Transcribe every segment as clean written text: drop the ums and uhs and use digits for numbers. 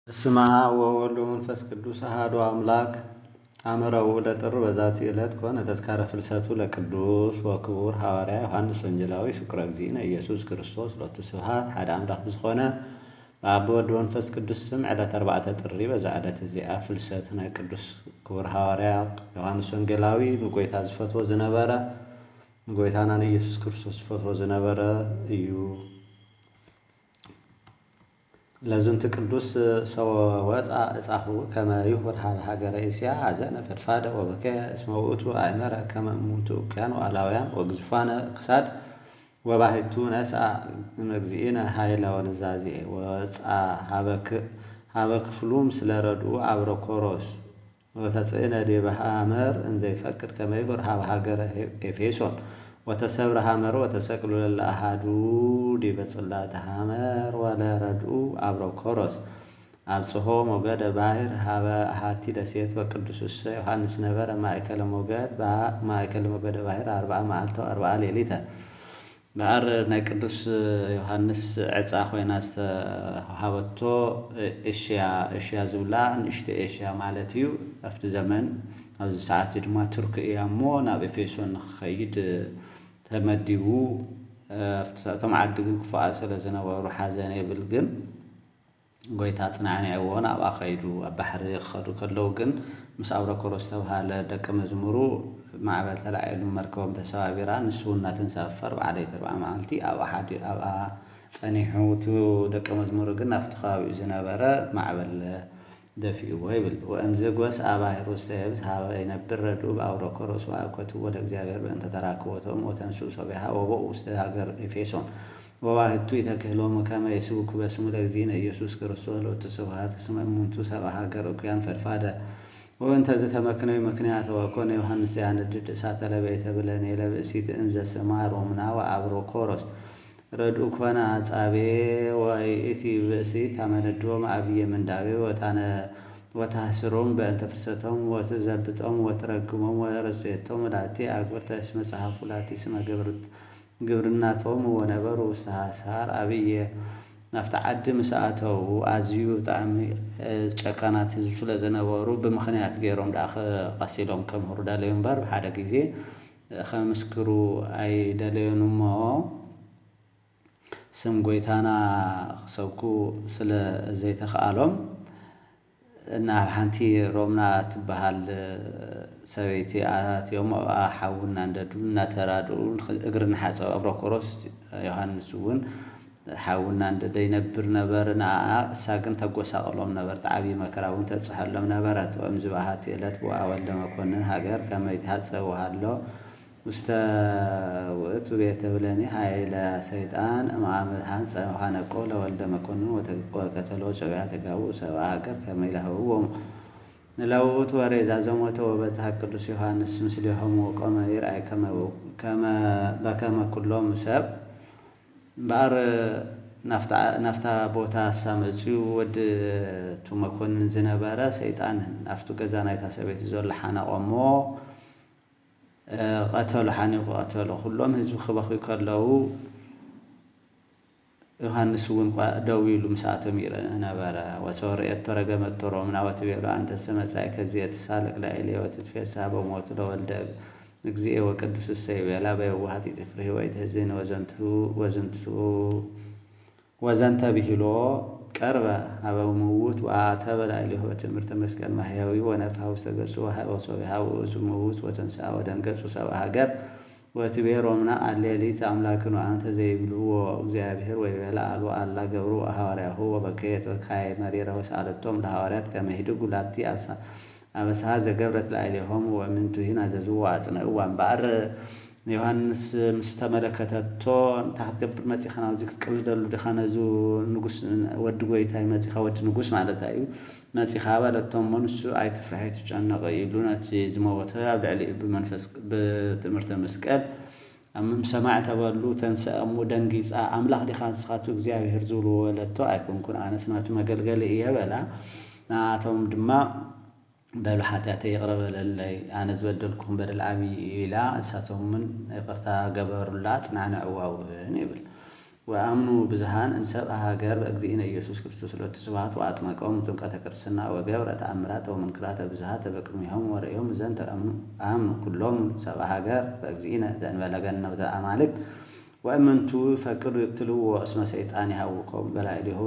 በስመ አብ ወወልድ ወመንፈስ ቅዱስ አሐዱ አምላክ። አመረው ለጥር በዛቲ ዕለት ኮነ ተዝካረ ፍልሰቱ ለቅዱስ ወክቡር ሐዋርያ ዮሐንስ ወንጌላዊ ፍቁረ እግዚእነ ኢየሱስ ክርስቶስ ሎቱ ስብሐት። ሓደ አምላክ ዝኾነ በአብ ወወልድ ወመንፈስ ቅዱስ ስም ዕለት 4 ጥሪ በዛ ዕለት እዚኣ ፍልሰት ናይ ቅዱስ ክቡር ሐዋርያ ዮሐንስ ወንጌላዊ ንጎይታ ዝፈትዎ ዝነበረ ንጎይታና ኢየሱስ ክርስቶስ ዝፈትዎ ዝነበረ እዩ። ለዝንት ቅዱስ ሰው ወጣ እጻሁ ከመ ይሁር ሀገረ እስያ አዘነ ፈድፋደ ወበከ እስመ ውእቱ አእመረ ከመ እሙንቱ እኩያን ወአላውያን ወግዙፋነ ክሳድ ወባሕቱ ነስአ እግዚእነ ኃይለ ወንዛዜ ወፃ ሀበ ክፍሉም ስለረድኡ አብሮኮሮስ ወተጽእነ ዲበ ሐመር እንዘ ይፈቅድ ከመ ይሁር ሀገረ ኤፌሶን ወተሰብረ ሐመር ወተሰቅሉ ለአሐዱ ዲበ ጽላተ ሐመር ወለረድኡ አብሮኮሮስ አብጽሖ ሞገደ ባሕር ሀበ አሐቲ ደሴት ወቅዱስ ዮሐንስ ነበረ ማእከለ ሞገደ ባሕር 40 መዓልተ ወ40 ሌሊተ። በዓር ናይ ቅዱስ ዮሐንስ ዕፃ ኮይና ዝተዋሃበቶ ኤሽያ ዝብላ ንእሽተ ኤሽያ ማለት እዩ። ኣብቲ ዘመን ኣብዚ ሰዓት ድማ ቱርክ እያ እሞ ናብ ኤፌሶን ንክኸይድ ተመዲቡ እቶም ዓዲ ግን ክፉኣት ስለ ዝነበሩ ሓዘን የብል። ግን ጎይታ ጽናዕንዕዎ ናብኣ ኸይዱ ኣብ ባሕሪ ክኸዱ ከለዉ ግን ምስ አብሮኮሮስ ዝተባሃለ ደቀ መዝሙሩ ማዕበል ተላዒሉ መርከቦም ተሰባቢራ ንሱ እናተንሳፈር በዓለይቲ 40 መዓልቲ ኣብኣ ጸኒሑ እቲ ደቀ መዝሙሩ ግን ናብቲ ከባቢኡ ዝነበረ ማዕበል ደፊእዎ ይብል። ወእምዝ ጐስአ ባሕር ውስተ የብስ ሀበ ይነብር ረድኡ በአብሮኮሮስ ወአብከትዎ ለእግዚአብሔር በእንተ ተራክቦቶም ወተንሥኡ ሰቢሃ ወቦኡ ውስተ ሀገር ኤፌሶን ወባሕቱ ይተክህሎሙ ከመ ይስብኩ በስሙ ለእግዚእነ ኢየሱስ ክርስቶስ ሎቱ ስብሐት እስመ እሙንቱ ሰብአ ሀገር እኩያን ፈድፋደ ወእንተ ዝተመክነዩ ምክንያት ወኮነ ዮሐንስ ያነድድ እሳተ ለበይተ ብለኔ ለብእሲት እንዘ ስማ ሮምና ወአብሮኮሮስ ረድኡ ኮነ አጻቤ ወይእቲ ብእሲት ታመነድቦም አብየ ምንዳቤ ወታስሮም በእንተ ፍልሰቶም ወትዘብጦም ወትረግሞም ወረሴቶም ላቲ አግብርተ መጽሐፉ ላቲ ስመ ግብርናቶም ወነበሩ ውስተ ሐሳር አብየ ናፍቲ ዓዲ ምስ ኣተው ኣዝዩ ብጣዕሚ ጨካናት ህዝቢ ስለ ዝነበሩ ብምኽንያት ገይሮም ዳኣ ቀሲሎም ከምህሩ ደለዩ እምበር ብሓደ ግዜ ከመስክሩ ኣይደለዩን እሞ ስም ጎይታና ክሰብኩ ስለ ዘይተኸኣሎም ናብ ሓንቲ ሮምና ትበሃል ሰበይቲ ኣትዮም ኣብኣ ሓዊ እናንደዱ እናተራድኡ እግሪ እናሓፀቡ አብሮኮሮስ ዮሐንስ እውን ሓዊ እናንደደ ይነብር ነበር። ንኣኣ እሳ ግን ተጎሳቕሎም ነበር። ዓብዪ መከራ እውን ተብፅሐሎም ነበረት። ወእምዝ በሃቲ ዕለት ብኣ ወልደ መኮንን ሃገር ከመ ይትሐፀቡ ሃሎ ውስተ ውእቱ ቤተ ብለኒ ኃይለ ሰይጣን እምአመ ሃንፀ ወሃነቆ ለወልደ መኮንን ወተቀተሎ ሰብያ ተጋቡ ሰብአ ሀገር ከመ ይላህብዎሙ ለውእቱ ወሬዛ ዘሞተ ወበጽሐ ቅዱስ ዮሐንስ ምስሌሆሙ ወቆመ ይርአይ በከመ ኩሎም ሰብ በዓር ናፍታ ቦታ ሳመፅኡ ወዲ ቱ መኮንን ዝነበረ ሰይጣን ናፍቱ ገዛ ናይታ ሰበይቲ ዘሎ ሓነቆሞ ቀተሉ ሓኒቑ ቀተሉ። ኩሎም ህዝቢ ክበኽዩ ከለዉ ዮሐንስ እውን ደው ኢሉ ምስኣቶም ይርአ ነበረ። ወተወርኤቶ ረገመቶ ሮምና ወትቤሎ አንተ መጻእከ ከዚየ ትሳለቅ ላዕሌየ ወትትፌስሐ በሞቱ ለወልደ እግዚእ ወቅዱስ እሰይ ቤላ በየዋሃት ይጥፍር ህይወት ህዝን ወዘንተ ብሂሎ ቀርበ ሀበ ምውት ወአተበ ላዕሌሁ በትምህርተ መስቀል ማሕያዊ ወነፍሐ ውስተ ገጹ ወሶቢሃ ውእቱ ምውት ወተንሥአ ወደንገጹ ሰብአ ሀገር ወትቤ ሮምና አሌሊት አምላክን አንተ ዘይብልዎ እግዚአብሔር ወይቤላ አልቦ አላ ገብሩ ሐዋርያሁ ወበከየት በካይ መሪረ ወሰአለቶም ለሐዋርያት ከመ ይህድጉ ላቲ አበስሐ ዘገብረት ላዕሌሆሙ ወእምንቱሂን አዘዝዎ አጽንዕዋ። እምበዓር ዮሐንስ ምስ ተመለከተቶ እንታይ ክትገብር መፂኻ ናብዚ ክትቅልደሉ ዲኻ ነዙ ንጉስ ወዲ ጎይታ መፂኻ ወዲ ንጉስ ማለት እዩ መፂኻ በለቶም እሞ ንሱ ኣይትፍራሕ ኣይትጨነቕ ኢሉ ነቲ ዝመወተ ኣብ ልዕሊኡ ብትምህርተ መስቀል ኣምም ሰማዕ ተበሉ ተንስአ እሞ ደንጊፃ ኣምላኽ ዲኻ ንስኻቱ እግዚኣብሔር ዝብልዎ በለቶ ኣይኮንኩን ኣነስ ናቱ መገልገሊ እየ በላ። ንኣቶም ድማ በሉ ሓጢአተይ ይቕረ በለለይ ኣነ ዝበደልኩኹም በደል ዓብዪ ኢላ ንሳቶምን ይቅርታ ገበሩላ ጽናዕንዕዋ እውን ይብል። وآمنوا بزهان إن سبها هاجر بأجزئنا يسوع كريستوس لو تسبحت وأطمقهم تنقى تكرسنا وجاورة تأمرات ومنكرات بزهات بكرمهم ورئيهم زين آمنوا كلهم سبها هاجر بأجزئنا ذن بلغنا وذا أمالك وأمنتوا فكروا يقتلوا واسم سيطان يهوكم بلا إليه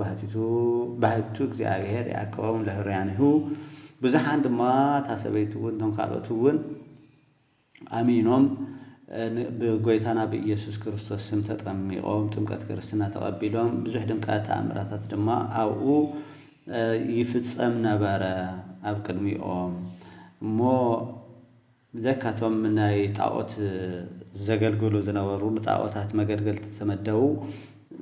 بهتو እግዚአብሔር ያዕቆብም ለህርያንሁ ብዙሃን ድማ ታሰበይቱን ተንካሎቱን አሚኖም በጎይታና በኢየሱስ ክርስቶስ ስም ተጠምቀው ጥምቀት ክርስትና ተቀበሉም ብዙህ ድንቃት ተአምራታት ድማ አው ይፍጸም ነበረ አብቅድሚኦም ሞ ዘካቶም ናይ ጣዖት ዘገልግሉ ዝነበሩ ጣዖታት መገልገል ተመደቡ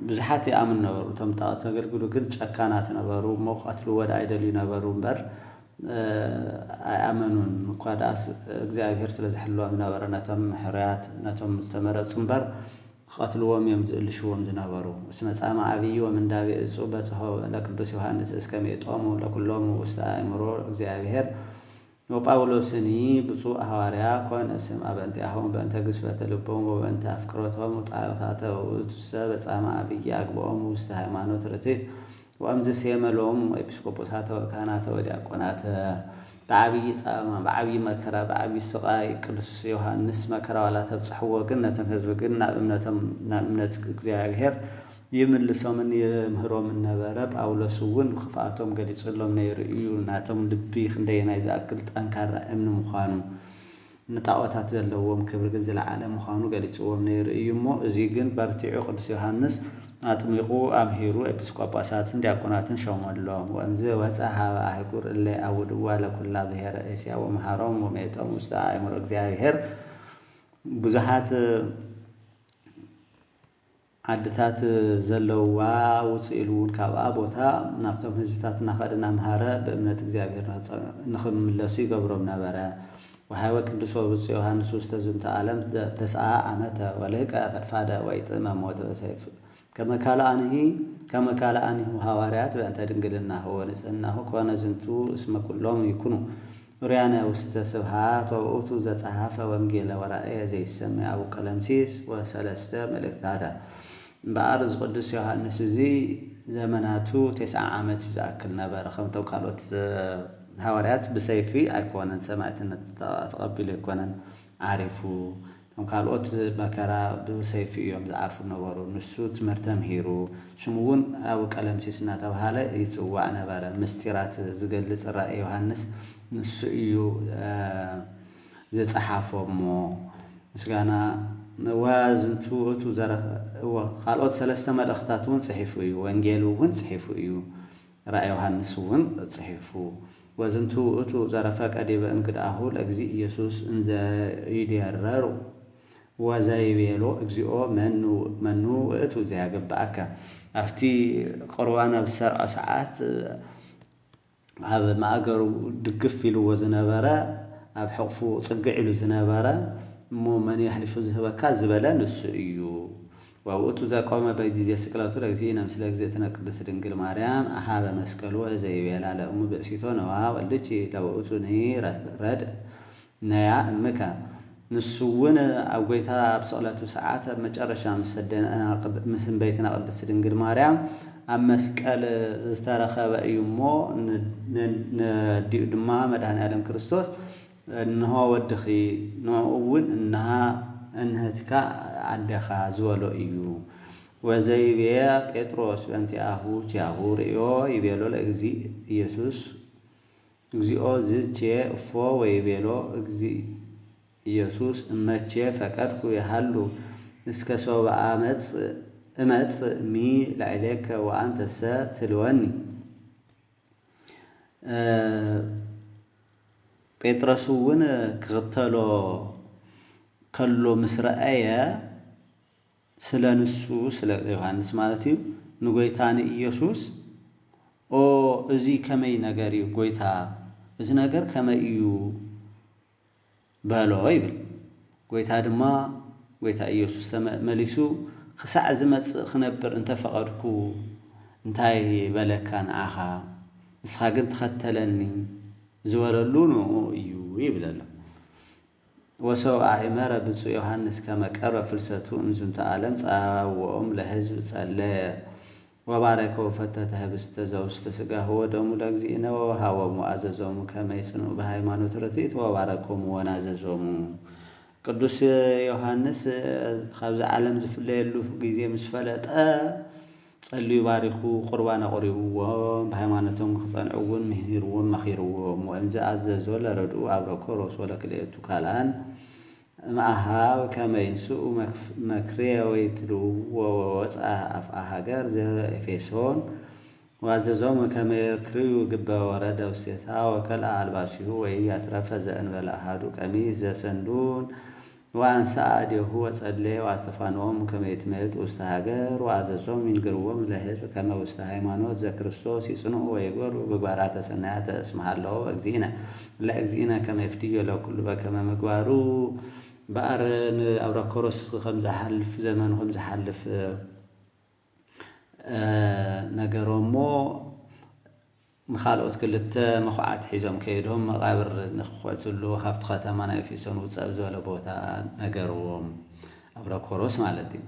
ብዙሓት ይአምን ነበሩ ቶም ጣዖት ዘገልግሉ ግን ጨካናት ነበሩ ሞኻትሉ ወደ አይደሉ ነበሩ በር አመኑን ኳዳስ እግዚአብሔር ስለዝሕልዎም ነበረ ነቶም ሕርያት ነቶም ዝተመረጹ በር قتلوهم يمزلشوهم زنابرو اسم صام عبي ومن دابي صوبته لقدوس يوحنس اسكميطومو لكلهم واستأمروا እግዚአብሔር وጳውሎስኒ ብፁዕ ሐዋርያ ኮነ ስም አበንቲአሁን በእንተ ግዝፈተ ልቦም ወበእንተ አፍቅሮቶም ወጣዖታተ ወትሰበ ጻማ አብይ አግቦም ውስተ ሃይማኖት ርትዕ ወአምዝ ሰመሎም ኤጲስቆጶሳተ ወካህናተ ወዲያቆናተ በአብይ መከራ በአብይ ስቃይ ቅዱስ ዮሐንስ መከራ ዋላ ተብጽሕዎ ግን ነተን ህዝብ ግን ናብ እምነት እግዚአብሔር ይምልሶምን የምህሮም ነበረ ጳውሎስ ወን ክፋቶም ገሊጽሎም ነይርዩ ናቶም ልቢ እንደየና ይዛክል ጠንካራ እምነ ምዃኑ ንጣዖታት ዘለዎም ክብር ግን ዘለዓለም ምዃኑ ገሊጽዎም ነይርዩሞ እዚ ግን በርቲዑ ቅዱስ ዮሐንስ አጥሚቁ አምሂሩ ኤጲስቆጶሳትን ዲያቆናትን ሾመሎም ወንዘ ወጻሃ አህጉር እለ አውድዋ ለኩላ ብሔረ እስያ ወመሃሮም ወሜቶም ውስተ አእምሮ እግዚአብሔር ብዙሃት عدتات زلوا وصيلون كابا بوتا نافتم حزبتات ناخدنا مهاره بامنه እግዚአብሔር نخملسو يغبرم نبره وهاي ቅዱስ ዮሐንስ ውስጥ ዝንተ ዓለም ተስዓ ዓመተ ወለቀ ፈድፋደ ወይጥመ ሞተ በሰይፍ ከመካላአንሂ ሐዋርያት በእንተ ድንግልና ወንጽህናሁ ኮነ ዝንቱ እስመ ኩሎም ይኩኑ ሪያና ውስተ ስብሐት ወውቱ ዘጸሐፈ ወንጌለ ወራእየ ዘይሰምዕ አቡ ቀለምሲስ ወሰለስተ መልእክታተ በአርዝ ቅዱስ ዮሐንስ እዚ ዘመናቱ 9 ዓመት ይዛክል ነበር ከምተው ካልኦት ሐዋርያት በሰይፊ አይኮነን ሰማዕትነት ተቀበለ ይኮነን አሪፉ ቶም ካልኦት መከራ በሰይፊ እዮም ዝዓርፉ ነበሩ ንሱ ትምህርተም ሂሩ ሽሙውን አቡ ቀለምሲስና ተባሃለ ይጽዋዕ ነበረ ምስጢራት ዝገልጽ ራእይ ዮሐንስ ንሱ እዩ ዘጸሐፎሞ ምስጋና ወዝንቱ እቱ ዘረፈ ወቃልኦት ሰለስተ መልእክታቱን ጽሒፉ እዩ ወንጌሉ ውን ጽሒፉ እዩ ራእይ ዮሐንስ ውን ጽሒፉ ወዝንቱ እቱ ዘረፈ ቀዲበ እንግዳሁ ለእግዚእ ኢየሱስ እንዘ ይደረሩ ወዘይቤሎ እግዚኦ መኑ እቱ ዘያገባአከ አፍቲ ቁርባን በሰርዓ ሰዓት አብ ማእገሩ ድግፍ ኢሉ ወዝነበረ አብ ሕቅፉ ጽግዕ ኢሉ ዝነበረ እሞ መን ያህልፉ ዝህበካ ዝበለ ንሱ እዩ ወውእቱ ዘቆመ በጊዜ ስቅለቱ ለእግዚእነ ምስለ እግዝእትነ ቅድስት ድንግል ማርያም አሃበ መስቀሉ ዘይቤላ ለእሙ ብእሲቶ ነዋ ወልድኪ ለውእቱ ረድ ነያ እምከ ንሱውን ኣብ ጎይታ ኣብ ስቅለቱ ሰዓት መጨረሻ ምስ በይትና ቅድስት ድንግል ማርያም ኣብ መስቀል ዝተረኸበ እዩ እሞ ድማ መድኃኔዓለም ክርስቶስ እንሆ ወድኺ ንኡውን እንህትካ ዓደኻ ዝበሎ እዩ ወዘይቤያ ጴጥሮስ በእንቲአሁ ቲያሁ ርእዮ ይቤሎ ለእግዚእ ኢየሱስ እግዚኦ ዝቼ እፎ ወይቤሎ እግዚእ ኢየሱስ እመቼ ፈቀድኩ ያሃሉ እስከ ሰው እመጽ ሚ ላዕሌከ ወአንተሰ ትልወኒ ጴጥሮስውን ክኽተሎ ከሎ ምስረአየ ስለ ንሱ ስለ ዮሐንስ ማለት እዩ ንጎይታን ኢየሱስ ኦ እዚ ከመይ ነገር እዩ ጎይታ እዚ ነገር ከመይ እዩ ባሎ ይብል ጎይታ ድማ ጎይታ ኢየሱስ ተመሊሱ ክሳዕ ዝመጽእ ክነብር እንተፈቀድኩ እንታይ በለካ ንዓኻ ንስኻ ግን ተኸተለኒ ዝበለሉ ነው እዩ ይብለሎ ወሰው አእመረ ብፁዕ ዮሐንስ ከመቀረ ፍልሰቱ እንዝንተ ዓለም ጸዋዖም ለሕዝብ ጸለየ ወባረከ ወፈተተ ህብስተ ዘውስተ ሥጋሁ ወደሙ ለእግዚእነ ወወሃቦሙ አዘዞሙ ከመ ይጽንዑ በሃይማኖት ርትዕት ወባረኮሙ ወናዘዞሙ። ቅዱስ ዮሐንስ ካብዚ ዓለም ዝፍለየሉ ጊዜ ምስ ፈለጠ ጸልዩ ባሪኹ ቁርባን አቕሪብዎም ብሃይማኖቶም ክጸንዑውን ምሂርዎም መኺርዎም። ወእምዝ አዘዞ ለረድኡ አብረኮሮስ ወለክልኤቱ ካልአን ማእሃብ ከመ ይንስኡ መክርየ ወይትልውዎ ወወፅአ አፍአ ሃገር ዘኤፌሶን ወአዘዞሙ ከመ ይክርዩ ግበ ወረደ ውስቴታ ወከልአ አልባሲሁ ወኢያትረፈ ዘእንበለ አሐዱ ቀሚስ ዘሰንዱን ወአንሥአ እዴሁ ወጸለየ ወአስተፋንዎሙ ከመ ይትመየጡ ውስተ ሃገር ወአዘዞሙ ይንግርዎሙ ለሕዝብ ከመ ውስተ ሃይማኖት ዘክርስቶስ ይጽንዑ ወይጎሩ ምግባራተ ሰናያተ እስመ ሀለወ ለእግዚእነ ከመ ይፍድዮ ለኩሉ በከመ ምግባሩ በአር አብረኮሮስ ከም ዝሓልፍ ዘመኑ ከም ዝሓልፍ ነገሮሞ ንኻልኦት ክልተ መኹዓት ሒዞም ከይዶም መቃብር ንክኹዕትሉ ካብቲ ከተማ ናይ ኤፌሶን ውፅእ ዝበለ ቦታ ነገርዎም አብረኮሮስ ማለት እዩ።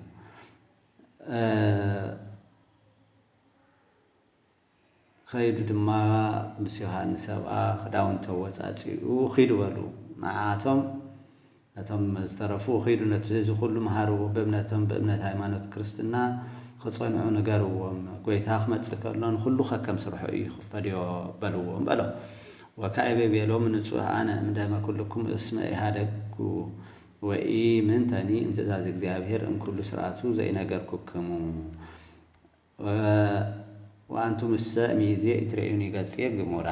ከይዱ ድማ ቅዱስ ዮሐንስ ሰብአ ክዳውንቶም ወፃፂኡ ኺዱ በሉ ንዓቶም ነቶም ዝተረፉ ኺዱ ነቲ ህዝቢ ኩሉ መሃርዎ በእምነቶም በእምነት ሃይማኖት ክርስትና ክጸንዑ ነገርዎም። ጎይታ ክመጽእ ከሎ ንኩሉ ከከም ስርሑ እዩ ክፈድዮ በልዎም በሎ። ወካዕበ ቤሎም ንጹሕ አነ እምደመ ኩልኩም እስመ ኢሃደጉ ወኢ ምንተኒ እምትእዛዝ እግዚአብሔር እምኩሉ ስርዓቱ ዘይነገርኩክሙ ወአንቱምሰ ሚዜ ኢትርእዩኒ ገጽየ ግሙራ።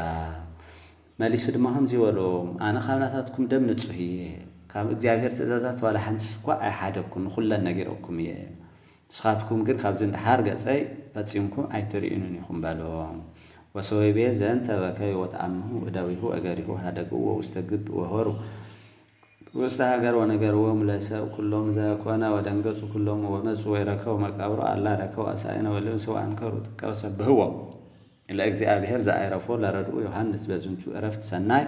መሊሱ ድማ ከምዚ በሎም አነ ካብ ናታትኩም ደም ንጹሕ እየ ካብ እግዚአብሔር ትእዛዛት ዋላ ሓንቲስ እኳ ኣይሓደግኩን ንኹለን ነጊረኩም እየ። ንስኻትኩም ግን ካብዚ እንድሓር ገጸይ ፈጺምኩም ኣይትርእዩንን ኢኹም በሎም። ወሰወይቤ ዘንተ በከዩ ወተአምሁ እደዊሁ እገሪሁ ሃደግዎ ውስተ ግብ ወሆሩ ውስተ ሃገር ወነገርዎም ለሰብ ኩሎም ዘኮነ ወደንገጹ ኩሎም ወመፁ ወይረከቡ መቃብሮ አላ ረከቡ አሳኢነ ወልብስ ወአንከሩ ጥቀ ወሰብህዎ ለእግዚአብሔር ዘአይረፎ ለረድኡ ዮሐንስ በዝንቱ ዕረፍት ሰናይ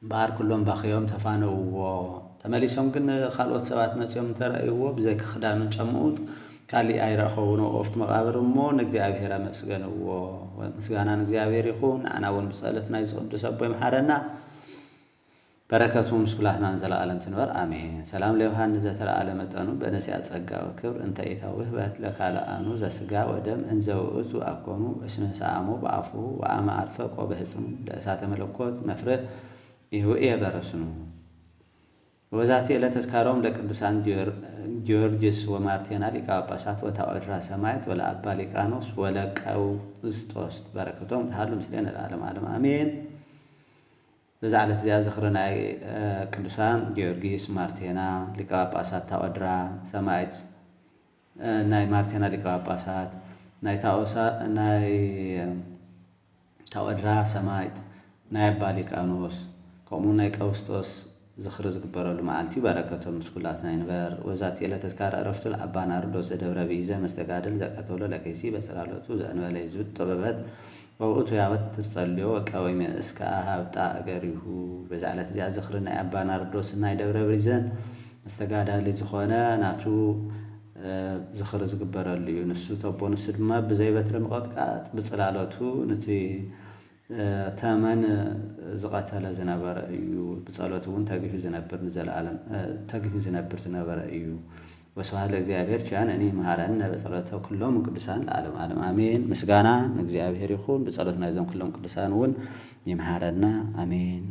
በአር ኩሎም ባኽዮም ተፋነውዎ። ተመሊሶም ግን ካልኦት ሰባት መፅኦም እንተረእይዎ ብዘይ ክዳኑን ጨምኡት ካሊእ ኣይረኸቡን ወፍቲ መቃብር እሞ ንእግዚአብሔር ኣመስገንዎ። ምስጋና ንእግዚአብሔር ይኹን ንዓና እውን ብጸሎት ናይ ዝቅዱስ ኣቦ ይምሓረና በረከቱ ምስ ኩላትናን ዘለዓለም ትንበር አሜን። ሰላም ለዮሐንስ ዘተለዓለ መጠኑ በነሲያ ጸጋ ወክብር እንተ ኢታውህበት ለካልአኑ ዘሥጋ ወደም እንዘ ውእቱ አኮኑ እስመ ሰአሞ በአፉሁ ወአመ አርፈቆ በሕፅኑ ለእሳተ መለኮት መፍርህ ይሁእየ በረስኑ። ወዛቲ ዕለት ተዝካሮም ለቅዱሳን ጊዮርጊስ ወማርቴና ሊቀ ጳጳሳት ወታኦድራ ሰማዕት ወለአባ ሊቃኖስ ወለቀውስጦስ በረከቶም ተሃሉ ምስሌነ ለዓለመ ዓለም አሜን። በዛ ዕለት እዚኣ ዝኽሪ ናይ ቅዱሳን ጊዮርጊስ ማርቴና ሊቀ ጳጳሳት ታኦድራ ሰማዕት ናይ ማርቴና ሊቀ ጳጳሳት ናይ ታኦድራ ሰማዕት ናይ አባ ሊቃኖስ ከምኡ ናይ ቀውስጦስ ዝኽሪ ዝግበረሉ መዓልቲ በረከቶም ምስ ኩላትና ይንበር። ወዛቲ ዕለት ተዝካረ ዕረፍቱ ለአባ ናርዶስ ዘደብረ ቢዘ መስተጋድል ዘቀተሎ ለከይሲ በጽላሎቱ ዘእንበለ ይዝብጥ ጥበበት ወውእቱ ያበትር ጸልዮ ወቀወይመ እስከ ሃብጣ እገሪሁ። በዛ ዕለት እዚኣ ዝኽሪ ናይ አባ ናርዶስ ናይ ደብረ ቢዘን መስተጋዳሊ ዝኾነ ናቱ ዝኽሪ ዝግበረሉ እዩ። ንሱ ተቦ ንሱ ድማ ብዘይበትሪ ምቕጥቃጥ ብጽላሎቱ ነቲ ተመን ዝቐተለ ዝነበረ እዩ። ብጸሎቱ እውን ተግሂ ዝነብር ንዘለዓለም ተግሂ ዝነብር ዝነበረ እዩ። ወስብሐት ለእግዚአብሔር ቻን ይምሃረነ በጸሎተ ኩሎም ቅዱሳን ለዓለመ ዓለም አሜን። ምስጋና ንእግዚአብሔር ይኹን። ብጸሎት ናይዞም ኩሎም ቅዱሳን እውን ይምሃረና አሜን።